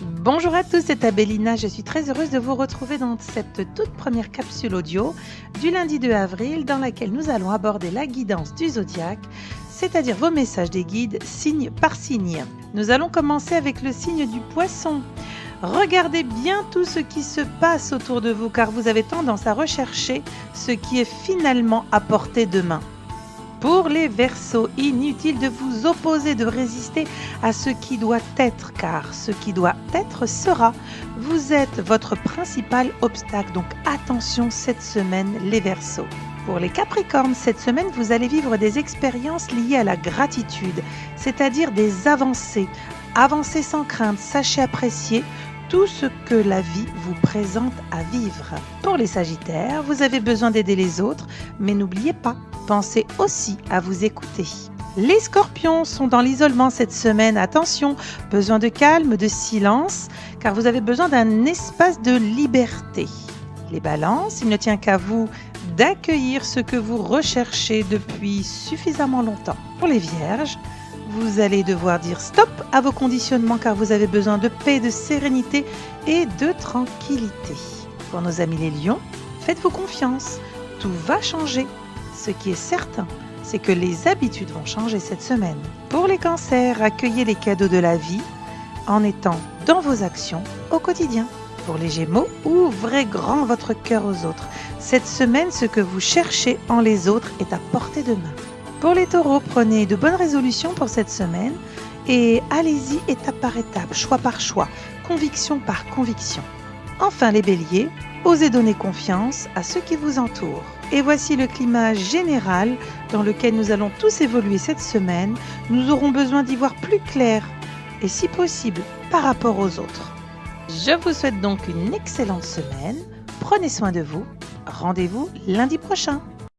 Bonjour à tous, c'est Abélina. Je suis très heureuse de vous retrouver dans cette toute première capsule audio du lundi 2 avril dans laquelle nous allons aborder la guidance du zodiaque, c'est-à-dire vos messages des guides signe par signe. Nous allons commencer avec le signe du poisson. Regardez bien tout ce qui se passe autour de vous car vous avez tendance à rechercher ce qui est finalement à portée de main. Pour les Verseaux, inutile de vous opposer, de résister à ce qui doit être, car ce qui doit être sera. Vous êtes votre principal obstacle, donc attention cette semaine les Verseaux. Pour les Capricornes, cette semaine, vous allez vivre des expériences liées à la gratitude, c'est-à-dire des avancées. Avancez sans crainte, sachez apprécier tout ce que la vie vous présente à vivre. Pour les Sagittaires, vous avez besoin d'aider les autres, mais n'oubliez pas, pensez aussi à vous écouter. Les Scorpions sont dans l'isolement cette semaine. Attention, besoin de calme, de silence, car vous avez besoin d'un espace de liberté. Les Balances, il ne tient qu'à vous d'accueillir ce que vous recherchez depuis suffisamment longtemps. Pour les Vierges, vous allez devoir dire stop à vos conditionnements car vous avez besoin de paix, de sérénité et de tranquillité. Pour nos amis les Lions, faites-vous confiance, tout va changer. Ce qui est certain, c'est que les habitudes vont changer cette semaine. Pour les Cancers, accueillez les cadeaux de la vie en étant dans vos actions au quotidien. Pour les Gémeaux, ouvrez grand votre cœur aux autres. Cette semaine, ce que vous cherchez en les autres est à portée de main. Pour les Taureaux, prenez de bonnes résolutions pour cette semaine et allez-y étape par étape, choix par choix, conviction par conviction. Enfin les Béliers, osez donner confiance à ceux qui vous entourent. Et voici le climat général dans lequel nous allons tous évoluer cette semaine. Nous aurons besoin d'y voir plus clair et si possible par rapport aux autres. Je vous souhaite donc une excellente semaine. Prenez soin de vous. Rendez-vous lundi prochain.